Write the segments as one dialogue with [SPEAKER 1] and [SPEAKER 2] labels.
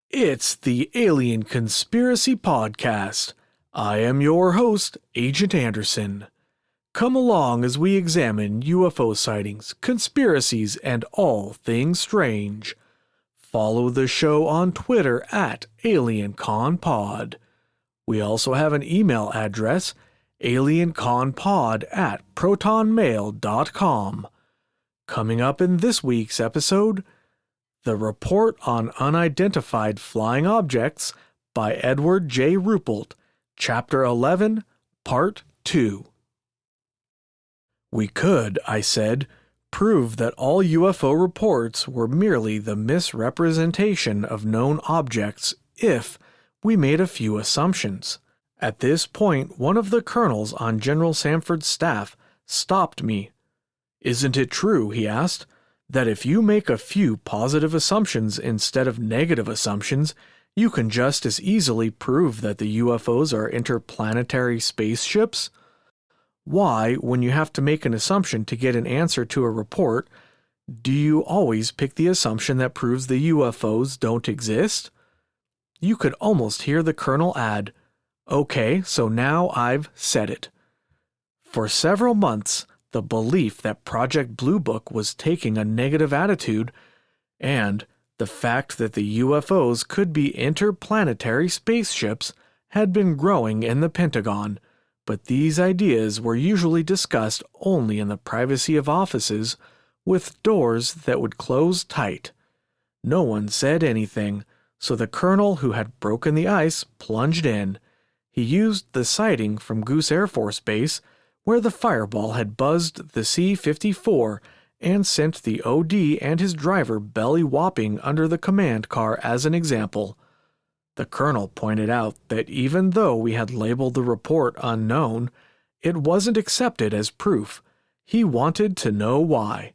[SPEAKER 1] It's the Alien Conspiracy Podcast. I am your host, Agent Anderson. Come along as we examine UFO sightings, conspiracies, and all things strange. Follow the show on Twitter at AlienConPod. We also have an email address, alienconpod@protonmail.com. Coming up in this week's episode, The Report on Unidentified Flying Objects by Edward J. Ruppelt, Chapter 11, Part 2. We could, I said, prove that all UFO reports were merely the misrepresentation of known objects if we made a few assumptions. At this point, one of the colonels on General Sanford's staff stopped me. "Isn't it true," he asked, "that if you make a few positive assumptions instead of negative assumptions, you can just as easily prove that the UFOs are interplanetary spaceships? Why, when you have to make an assumption to get an answer to a report, do you always pick the assumption that proves the UFOs don't exist?" You could almost hear the colonel add, "Okay, so now I've said it." For several months, the belief that Project Blue Book was taking a negative attitude, and the fact that the UFOs could be interplanetary spaceships had been growing in the Pentagon, but these ideas were usually discussed only in the privacy of offices with doors that would close tight. No one said anything, so the colonel who had broken the ice plunged in. He used the sighting from Goose Air Force Base, where the fireball had buzzed the C-54 and sent the OD and his driver belly-whopping under the command car as an example. The colonel pointed out that even though we had labeled the report unknown, it wasn't accepted as proof. He wanted to know why.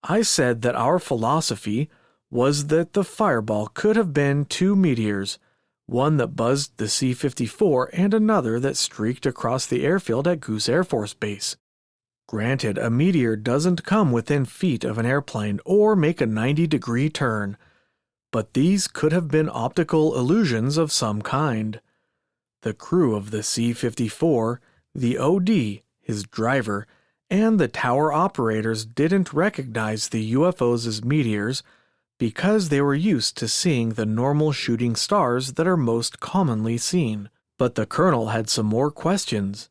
[SPEAKER 1] I said that our philosophy was that the fireball could have been two meteors, one that buzzed the C-54 and another that streaked across the airfield at Goose Air Force Base. Granted, a meteor doesn't come within feet of an airplane or make a 90-degree turn, but these could have been optical illusions of some kind. The crew of the C-54, the OD, his driver, and the tower operators didn't recognize the UFOs as meteors because they were used to seeing the normal shooting stars that are most commonly seen. But the colonel had some more questions.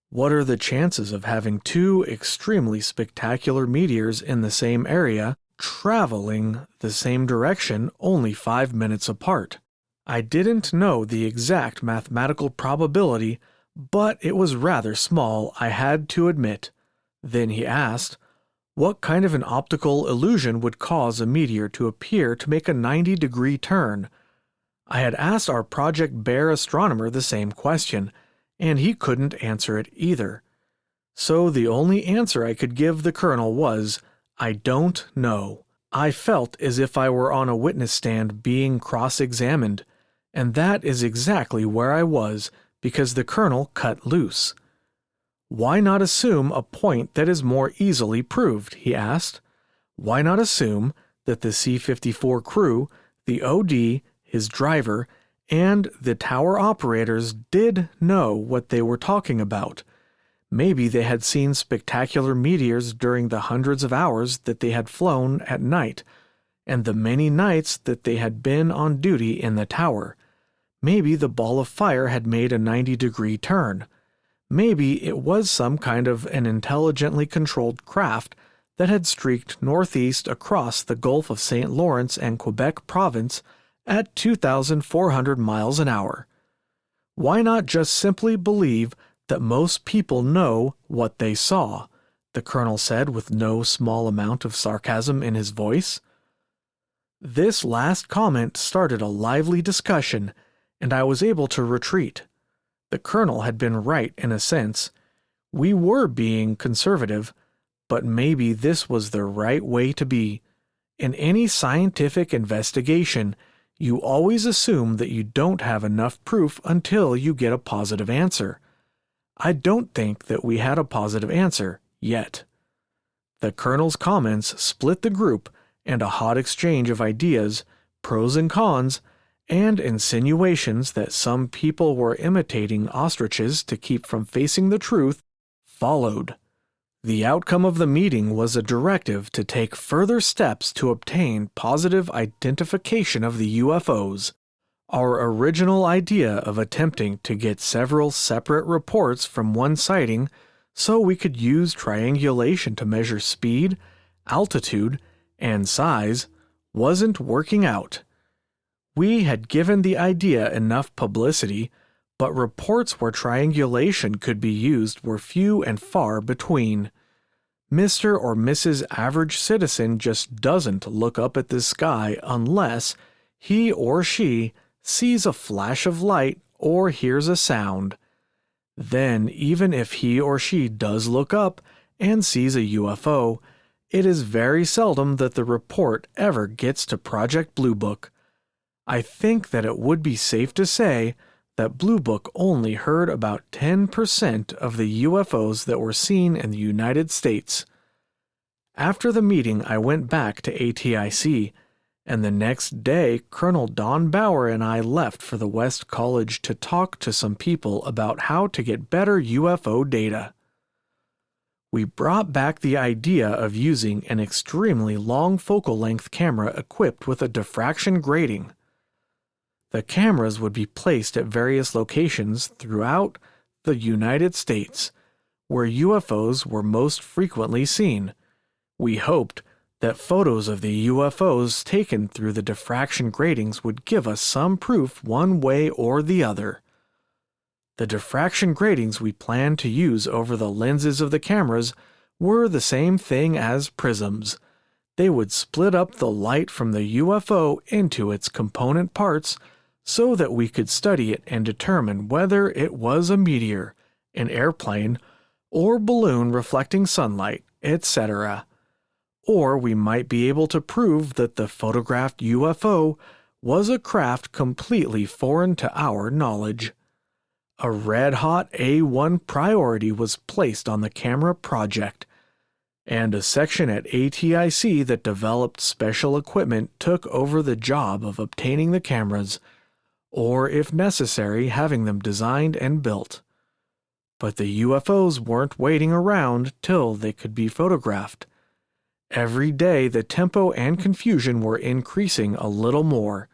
[SPEAKER 1] What are the chances of having two extremely spectacular meteors in the same area, traveling the same direction only 5 minutes apart? I didn't know the exact mathematical probability, but it was rather small, I had to admit. Then he asked, what kind of an optical illusion would cause a meteor to appear to make a 90-degree turn? I had asked our Project Bear astronomer the same question, and he couldn't answer it either. So the only answer I could give the colonel was, I don't know. I felt as if I were on a witness stand being cross-examined, and that is exactly where I was, because the colonel cut loose. Why not assume a point that is more easily proved, he asked. Why not assume that the C-54 crew, the OD, his driver, and the tower operators did know what they were talking about? Maybe they had seen spectacular meteors during the hundreds of hours that they had flown at night, and the many nights that they had been on duty in the tower. Maybe the ball of fire had made a 90-degree turn. Maybe it was some kind of an intelligently controlled craft that had streaked northeast across the Gulf of St. Lawrence and Quebec province at 2,400 miles an hour. Why not just simply believe that most people know what they saw? The colonel said with no small amount of sarcasm in his voice. This last comment started a lively discussion, and I was able to retreat. The colonel had been right in a sense. We were being conservative, but maybe this was the right way to be. In any scientific investigation, you always assume that you don't have enough proof until you get a positive answer. I don't think that we had a positive answer yet. The colonel's comments split the group, and a hot exchange of ideas, pros and cons, and insinuations that some people were imitating ostriches to keep from facing the truth followed. The outcome of the meeting was a directive to take further steps to obtain positive identification of the UFOs. Our original idea of attempting to get several separate reports from one sighting so we could use triangulation to measure speed, altitude, and size wasn't working out. We had given the idea enough publicity, but reports where triangulation could be used were few and far between. Mr. or Mrs. Average Citizen just doesn't look up at the sky unless he or she sees a flash of light or hears a sound. Then, even if he or she does look up and sees a UFO, it is very seldom that the report ever gets to Project Blue Book. I think that it would be safe to say that Blue Book only heard about 10% of the UFOs that were seen in the United States. After the meeting, I went back to ATIC, and the next day Colonel Don Bauer and I left for the West College to talk to some people about how to get better UFO data. We brought back the idea of using an extremely long focal length camera equipped with a diffraction grating. The cameras would be placed at various locations throughout the United States, where UFOs were most frequently seen. We hoped that photos of the UFOs taken through the diffraction gratings would give us some proof one way or the other. The diffraction gratings we planned to use over the lenses of the cameras were the same thing as prisms. They would split up the light from the UFO into its component parts so that we could study it and determine whether it was a meteor, an airplane, or balloon reflecting sunlight, etc. Or we might be able to prove that the photographed UFO was a craft completely foreign to our knowledge. A red-hot A1 priority was placed on the camera project, and a section at ATIC that developed special equipment took over the job of obtaining the cameras, or if necessary, having them designed and built. But the UFOs weren't waiting around till they could be photographed. Every day the tempo and confusion were increasing a little more.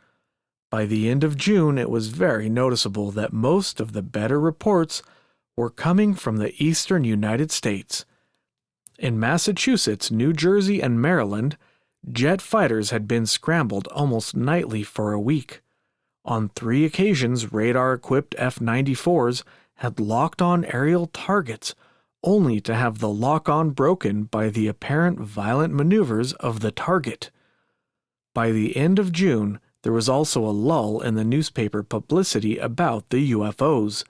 [SPEAKER 1] By the end of June, it was very noticeable that most of the better reports were coming from the eastern United States. In Massachusetts, New Jersey, and Maryland, jet fighters had been scrambled almost nightly for a week. On 3 occasions, radar-equipped F-94s had locked on aerial targets, only to have the lock-on broken by the apparent violent maneuvers of the target. By the end of June, there was also a lull in the newspaper publicity about the UFOs.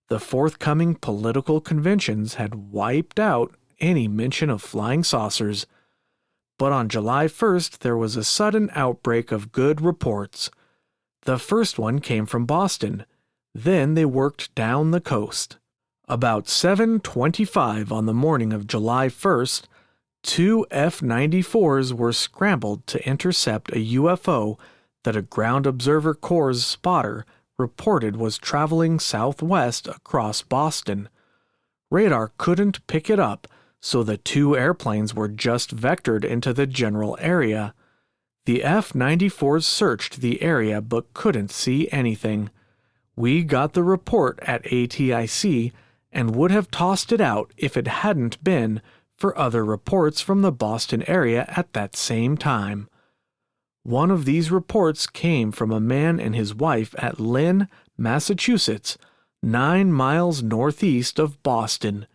[SPEAKER 1] The forthcoming political conventions had wiped out any mention of flying saucers. But on July 1st, there was a sudden outbreak of good reports. The first one came from Boston. Then they worked down the coast. About 7:25 on the morning of July 1st, 2 F-94s were scrambled to intercept a UFO that a Ground Observer Corps spotter reported was traveling southwest across Boston. Radar couldn't pick it up, so the 2 airplanes were just vectored into the general area. The F-94s searched the area but couldn't see anything. We got the report at ATIC and would have tossed it out if it hadn't been for other reports from the Boston area at that same time. One of these reports came from a man and his wife at Lynn, Massachusetts, 9 miles northeast of Boston.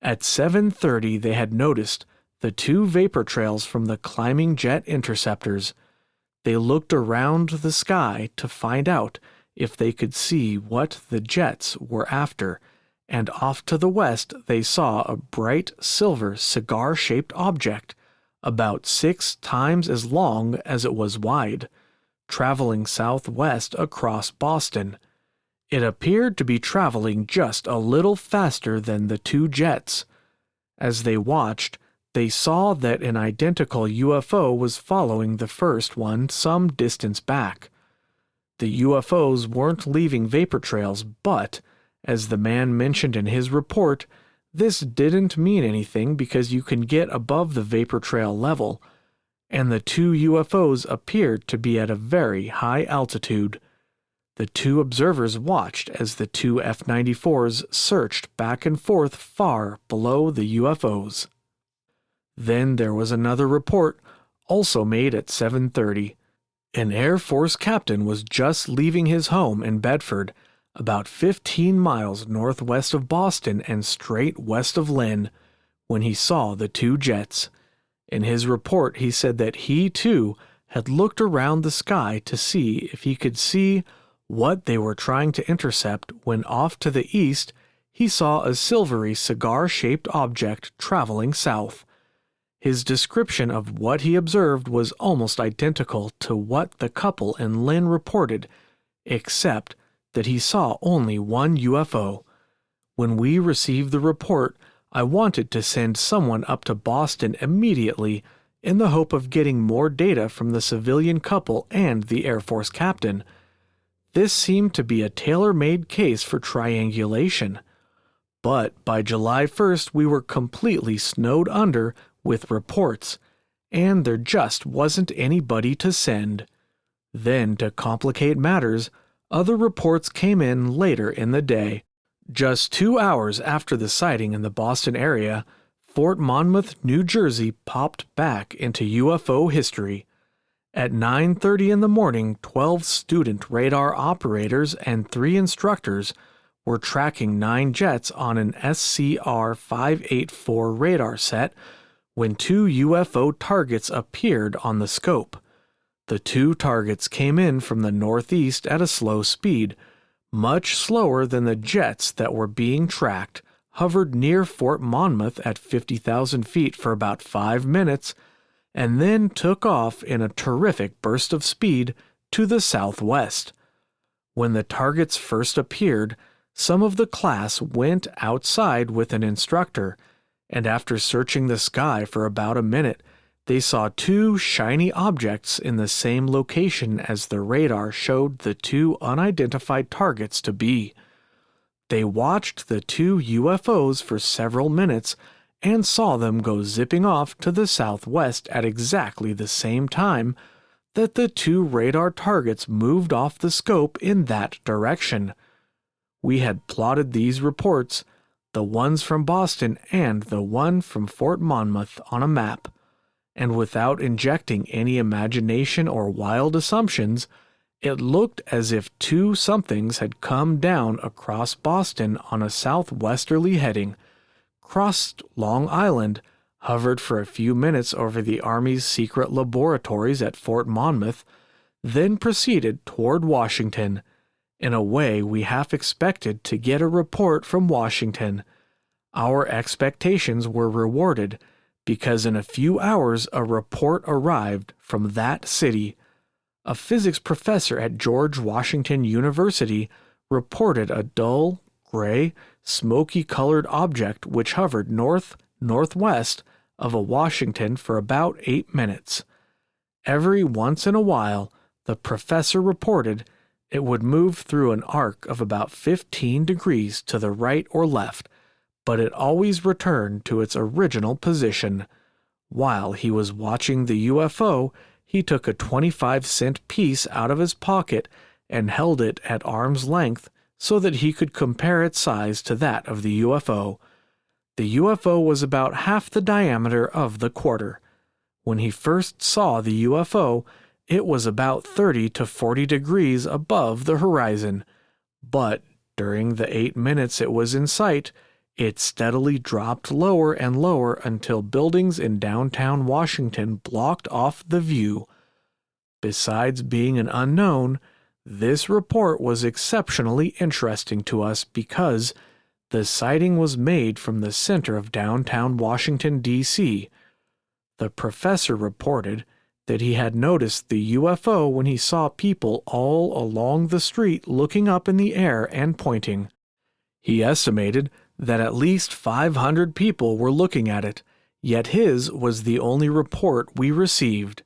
[SPEAKER 1] At 7:30 they had noticed the 2 vapor trails from the climbing jet interceptors. They looked around the sky to find out if they could see what the jets were after, and off to the west they saw a bright silver cigar-shaped object, about 6 times as long as it was wide, traveling southwest across Boston. It appeared to be traveling just a little faster than the 2 jets. As they watched, they saw that an identical UFO was following the first one some distance back. The UFOs weren't leaving vapor trails, but, as the man mentioned in his report, this didn't mean anything because you can get above the vapor trail level, and the two UFOs appeared to be at a very high altitude. The two observers watched as the two F-94s searched back and forth far below the UFOs. Then there was another report, also made at 7:30. An Air Force captain was just leaving his home in Bedford, about 15 miles northwest of Boston and straight west of Lynn, when he saw the two jets. In his report, he said that he, too, had looked around the sky to see if he could see what they were trying to intercept when off to the east he saw a silvery cigar-shaped object traveling south. His description of what he observed was almost identical to what the couple in Lynn reported, except that he saw only one UFO. When we received the report, I wanted to send someone up to Boston immediately in the hope of getting more data from the civilian couple and the Air Force captain. This seemed to be a tailor-made case for triangulation. But by July 1st, we were completely snowed under with reports, and there just wasn't anybody to send. Then, to complicate matters, other reports came in later in the day. Just 2 hours after the sighting in the Boston area, Fort Monmouth, New Jersey popped back into UFO history. At 9:30 in the morning, 12 student radar operators and 3 instructors were tracking 9 jets on an SCR-584 radar set when 2 UFO targets appeared on the scope. The 2 targets came in from the northeast at a slow speed, much slower than the jets that were being tracked, hovered near Fort Monmouth at 50,000 feet for about 5 minutes, and then took off in a terrific burst of speed to the southwest. When the targets first appeared, some of the class went outside with an instructor, and after searching the sky for about a minute, they saw 2 shiny objects in the same location as the radar showed the 2 unidentified targets to be. They watched the 2 UFOs for several minutes and saw them go zipping off to the southwest at exactly the same time that the 2 radar targets moved off the scope in that direction. We had plotted these reports, the ones from Boston and the one from Fort Monmouth, on a map, and without injecting any imagination or wild assumptions, it looked as if 2 somethings had come down across Boston on a southwesterly heading, crossed Long Island, hovered for a few minutes over the Army's secret laboratories at Fort Monmouth, then proceeded toward Washington. In a way, we half expected to get a report from Washington. Our expectations were rewarded, because in a few hours a report arrived from that city. A physics professor at George Washington University reported a dull, gray, smoky-colored object which hovered northwest of Washington for about 8 minutes. Every once in a while, the professor reported, it would move through an arc of about 15 degrees to the right or left, but it always returned to its original position. While he was watching the UFO, he took a 25-cent piece out of his pocket and held it at arm's length so that he could compare its size to that of the UFO. The UFO was about half the diameter of the quarter. When he first saw the UFO, it was about 30 to 40 degrees above the horizon, but during the 8 minutes it was in sight, it steadily dropped lower and lower until buildings in downtown Washington blocked off the view. Besides being an unknown, this report was exceptionally interesting to us because the sighting was made from the center of downtown Washington, D.C. The professor reported that he had noticed the UFO when he saw people all along the street looking up in the air and pointing. He estimated that at least 500 people were looking at it, yet his was the only report we received.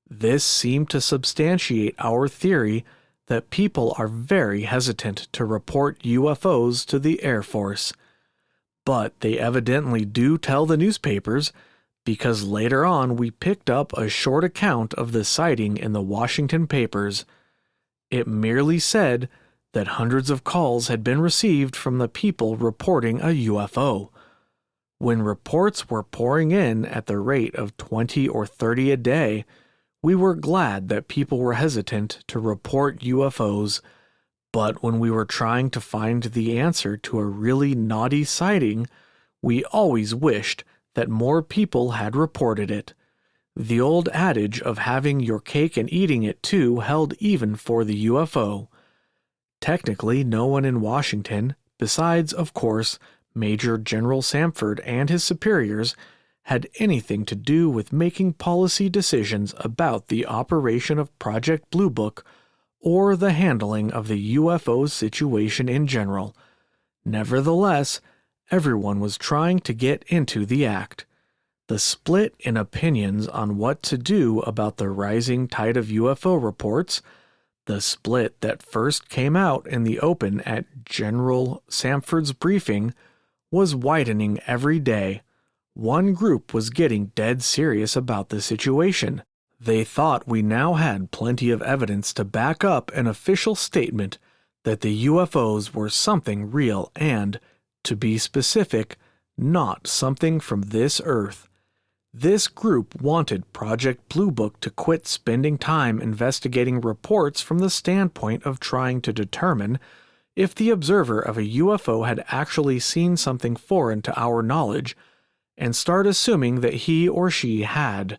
[SPEAKER 1] This seemed to substantiate our theory that people are very hesitant to report UFOs to the Air Force. But they evidently do tell the newspapers, because later on we picked up a short account of the sighting in the Washington papers. It merely said that hundreds of calls had been received from the people reporting a UFO. When reports were pouring in at the rate of 20 or 30 a day, we were glad that people were hesitant to report UFOs, but when we were trying to find the answer to a really naughty sighting, we always wished that more people had reported it. The old adage of having your cake and eating it too held even for the UFO. Technically, no one in Washington, besides, of course, Major General Samford and his superiors, had anything to do with making policy decisions about the operation of Project Blue Book or the handling of the UFO situation in general. Nevertheless, everyone was trying to get into the act. The split in opinions on what to do about the rising tide of UFO reports, the split that first came out in the open at General Samford's briefing, was widening every day. One group was getting dead serious about the situation. They thought we now had plenty of evidence to back up an official statement that the UFOs were something real and, to be specific, not something from this earth. This group wanted Project Blue Book to quit spending time investigating reports from the standpoint of trying to determine if the observer of a UFO had actually seen something foreign to our knowledge, and start assuming that he or she had.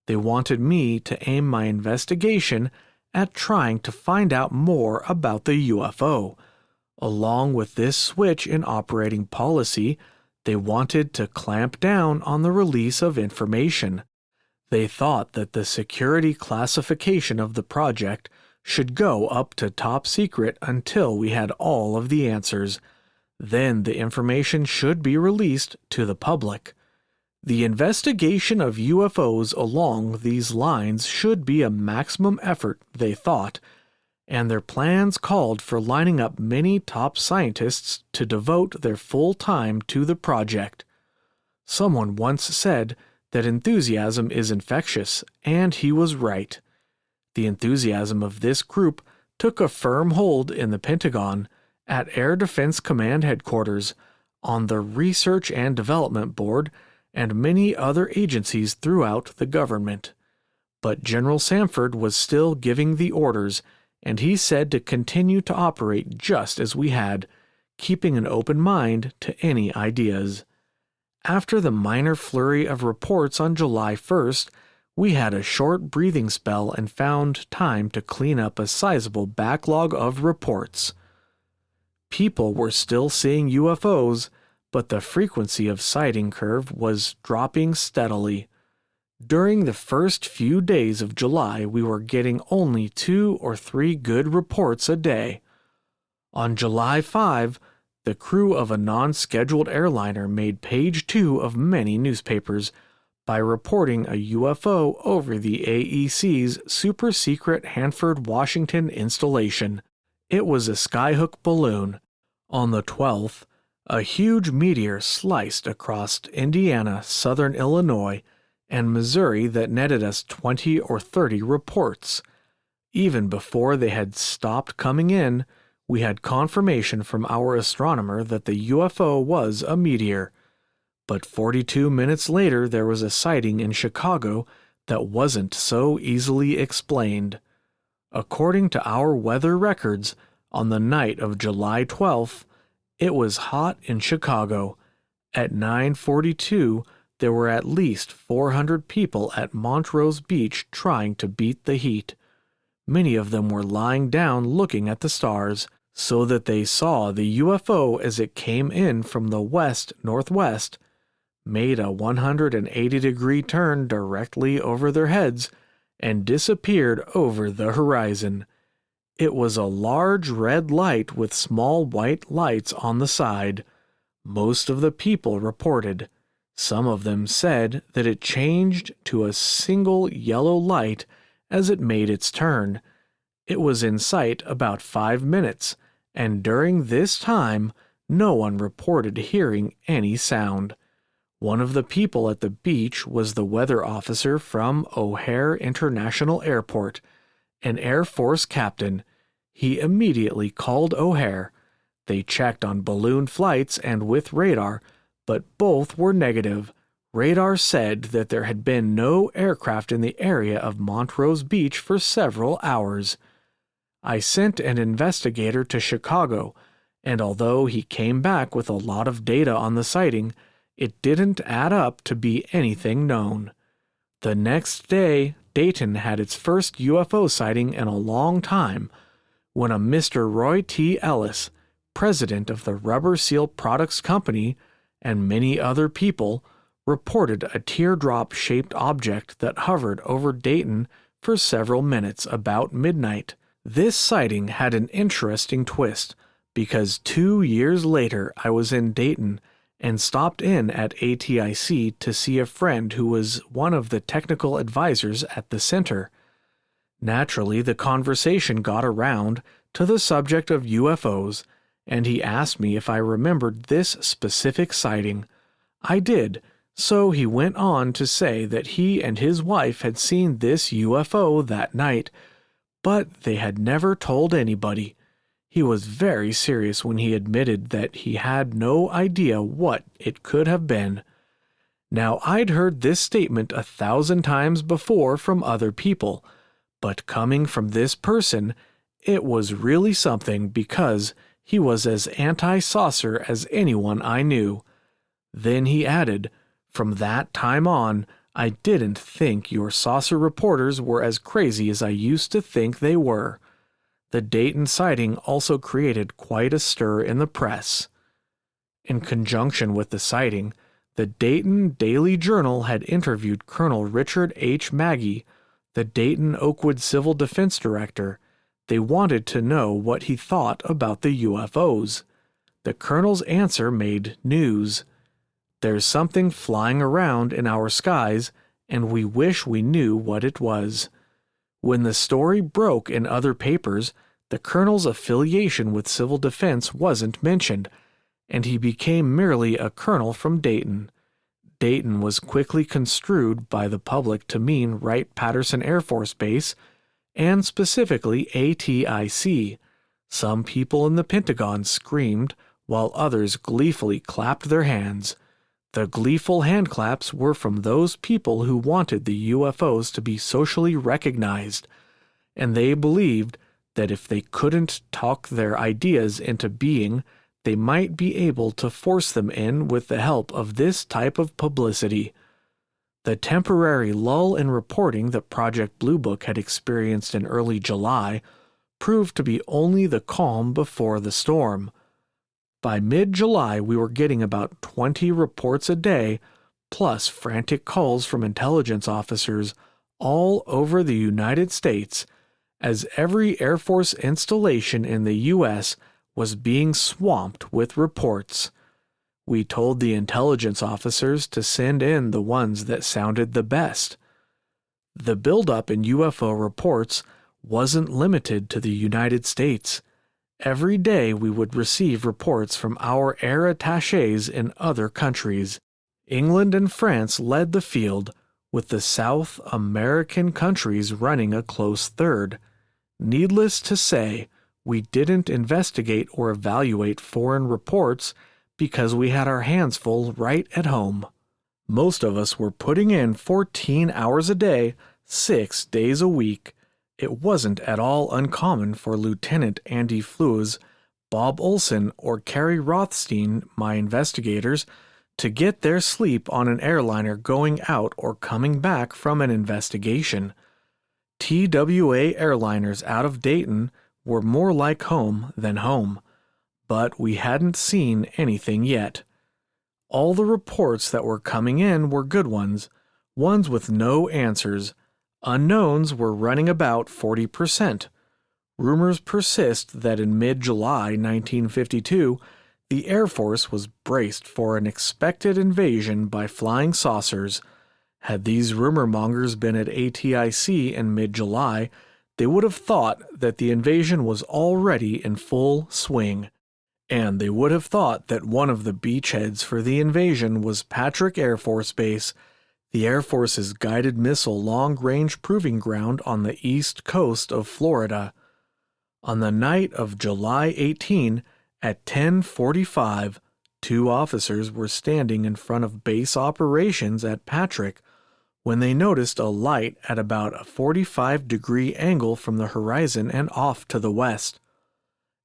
[SPEAKER 1] They wanted me to aim my investigation at trying to find out more about the UFO. Along with this switch in operating policy, they wanted to clamp down on the release of information. They thought that the security classification of the project should go up to top secret until we had all of the answers. Then the information should be released to the public. The investigation of UFOs along these lines should be a maximum effort, they thought, and their plans called for lining up many top scientists to devote their full time to the project. Someone once said that enthusiasm is infectious, and he was right. The enthusiasm of this group took a firm hold in the Pentagon, at Air Defense Command Headquarters, on the Research and Development Board, and many other agencies throughout the government. But General Samford was still giving the orders, and he said to continue to operate just as we had, keeping an open mind to any ideas. After the minor flurry of reports on July 1st, we had a short breathing spell and found time to clean up a sizable backlog of reports. People were still seeing UFOs, but the frequency of sighting curve was dropping steadily. During the first few days of July, we were getting only 2 or 3 good reports a day. On July 5, the crew of a non-scheduled airliner made page 2 of many newspapers by reporting a UFO over the AEC's super-secret Hanford, Washington installation. It was a skyhook balloon. On the 12th, a huge meteor sliced across Indiana, southern Illinois, and Missouri that netted us 20 or 30 reports. Even before they had stopped coming in, we had confirmation from our astronomer that the UFO was a meteor. But 42 minutes later there was a sighting in Chicago that wasn't so easily explained. According to our weather records, on the night of July 12th, it was hot in Chicago. At 9:42, there were at least 400 people at Montrose Beach trying to beat the heat. Many of them were lying down looking at the stars, so that they saw the UFO as it came in from the west-northwest, made a 180-degree turn directly over their heads, and disappeared over the horizon. It was a large red light with small white lights on the side. Most of the people reported. Some of them said that it changed to a single yellow light as it made its turn, It was in sight about 5 minutes, and during this time, no one reported hearing any sound. One of the people at the beach was the weather officer from O'Hare International Airport, an Air Force captain. He immediately called O'Hare. They checked on balloon flights and with radar, but both were negative. Radar said that there had been no aircraft in the area of Montrose Beach for several hours. I sent an investigator to Chicago, and although he came back with a lot of data on the sighting, it didn't add up to be anything known. The next day, Dayton had its first UFO sighting in a long time when a Mr. Roy T. Ellis, president of the Rubber Seal Products Company, and many other people, reported a teardrop-shaped object that hovered over Dayton for several minutes about midnight. This sighting had an interesting twist because 2 years later I was in Dayton and stopped in at ATIC to see a friend who was one of the technical advisors at the center. Naturally, the conversation got around to the subject of UFOs, and he asked me if I remembered this specific sighting. I did, so he went on to say that he and his wife had seen this UFO that night, but they had never told anybody. He was very serious when he admitted that he had no idea what it could have been. Now, I'd heard this statement 1,000 times before from other people, but coming from this person, it was really something because he was as anti-saucer as anyone I knew. Then he added, "From that time on, I didn't think your saucer reporters were as crazy as I used to think they were." The Dayton sighting also created quite a stir in the press. In conjunction with the sighting, the Dayton Daily Journal had interviewed Colonel Richard H. Maggie, the Dayton Oakwood Civil Defense Director. They wanted to know what he thought about the UFOs. The colonel's answer made news. "There's something flying around in our skies, and we wish we knew what it was." When the story broke in other papers, the colonel's affiliation with civil defense wasn't mentioned, and he became merely a colonel from Dayton. Dayton was quickly construed by the public to mean Wright-Patterson Air Force Base, and specifically ATIC. Some people in the Pentagon screamed, while others gleefully clapped their hands. The gleeful handclaps were from those people who wanted the UFOs to be socially recognized, and they believed that if they couldn't talk their ideas into being, they might be able to force them in with the help of this type of publicity. The temporary lull in reporting that Project Blue Book had experienced in early July proved to be only the calm before the storm. By mid-July, we were getting about 20 reports a day, plus frantic calls from intelligence officers all over the United States, as every Air Force installation in the U.S. was being swamped with reports. We told the intelligence officers to send in the ones that sounded the best. The buildup in UFO reports wasn't limited to the United States. Every day we would receive reports from our air attachés in other countries. England and France led the field, with the South American countries running a close third. Needless to say, we didn't investigate or evaluate foreign reports because we had our hands full right at home. Most of us were putting in 14 hours a day, 6 days a week. It wasn't at all uncommon for Lieutenant Andy Flues, Bob Olson, or Carrie Rothstein, my investigators, to get their sleep on an airliner going out or coming back from an investigation. TWA airliners out of Dayton were more like home than home, but we hadn't seen anything yet. All the reports that were coming in were good ones with no answers. Unknowns were running about 40%. Rumors persist that in mid-July 1952, the Air Force was braced for an expected invasion by flying saucers. Had these rumor mongers been at ATIC in mid-July, they would have thought that the invasion was already in full swing. And they would have thought that one of the beachheads for the invasion was Patrick Air Force Base, the Air Force's guided missile long-range proving ground on the east coast of Florida. On the night of July 18, at 10:45, 2 officers were standing in front of base operations at Patrick when they noticed a light at about a 45-degree angle from the horizon and off to the west.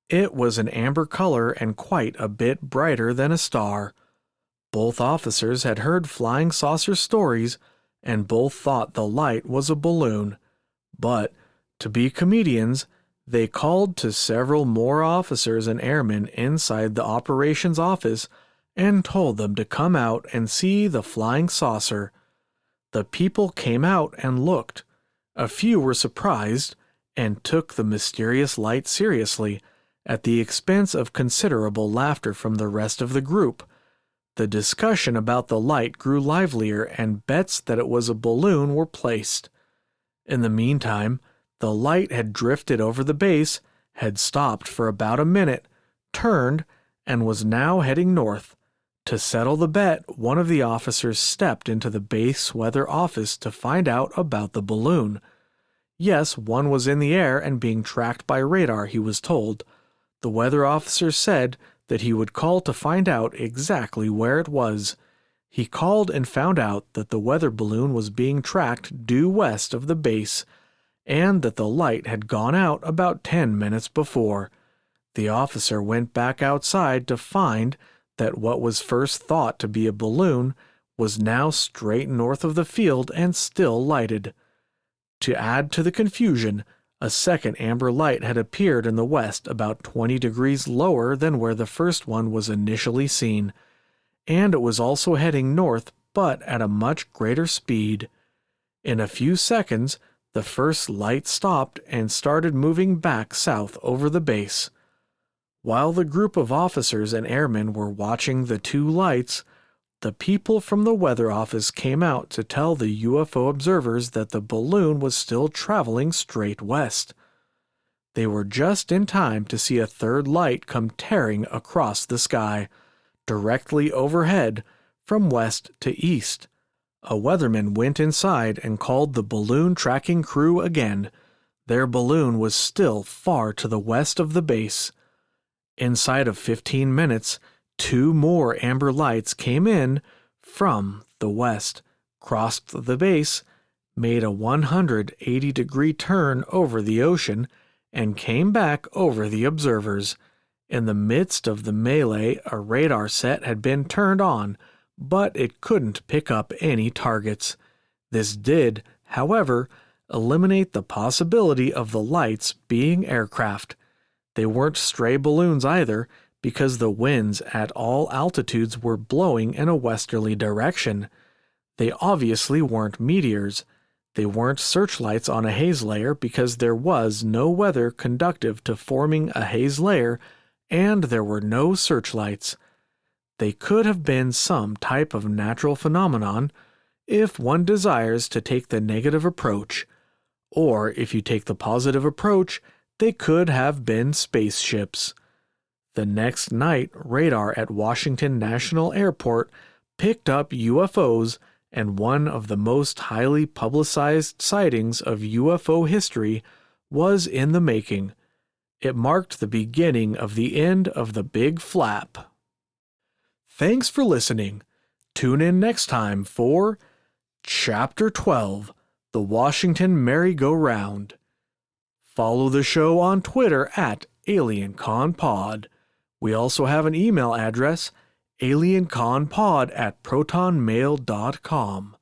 [SPEAKER 1] It was an amber color and quite a bit brighter than a star. Both officers had heard flying saucer stories, and both thought the light was a balloon. But, to be comedians, they called to several more officers and airmen inside the operations office and told them to come out and see the flying saucer. The people came out and looked. A few were surprised and took the mysterious light seriously, at the expense of considerable laughter from the rest of the group. The discussion about the light grew livelier, and bets that it was a balloon were placed. In the meantime, the light had drifted over the base, had stopped for about a minute, turned, and was now heading north. To settle the bet, one of the officers stepped into the base weather office to find out about the balloon. Yes, one was in the air and being tracked by radar, he was told. The weather officer said that he would call to find out exactly where it was. He called and found out that the weather balloon was being tracked due west of the base, and that the light had gone out about 10 minutes before. The officer went back outside to find that what was first thought to be a balloon was now straight north of the field and still lighted. To add to the confusion, a second amber light had appeared in the west about 20 degrees lower than where the first one was initially seen, and it was also heading north but at a much greater speed. In a few seconds, the first light stopped and started moving back south over the base. While the group of officers and airmen were watching the 2 lights, the people from the weather office came out to tell the UFO observers that the balloon was still traveling straight west. They were just in time to see a third light come tearing across the sky, directly overhead, from west to east. A weatherman went inside and called the balloon tracking crew again. Their balloon was still far to the west of the base. Inside of 15 minutes, 2 more amber lights came in from the west, crossed the base, made a 180-degree turn over the ocean, and came back over the observers. In the midst of the melee, a radar set had been turned on, but it couldn't pick up any targets. This did, however, eliminate the possibility of the lights being aircraft. They weren't stray balloons either, because the winds at all altitudes were blowing in a westerly direction. They obviously weren't meteors. They weren't searchlights on a haze layer because there was no weather conducive to forming a haze layer, and there were no searchlights. They could have been some type of natural phenomenon, if one desires to take the negative approach. Or if you take the positive approach, they could have been spaceships. The next night, radar at Washington National Airport picked up UFOs, and one of the most highly publicized sightings of UFO history was in the making. It marked the beginning of the end of the Big Flap. Thanks for listening. Tune in next time for Chapter 12, The Washington Merry-Go-Round. Follow the show on Twitter at AlienConPod. We also have an email address, alienconpod@protonmail.com.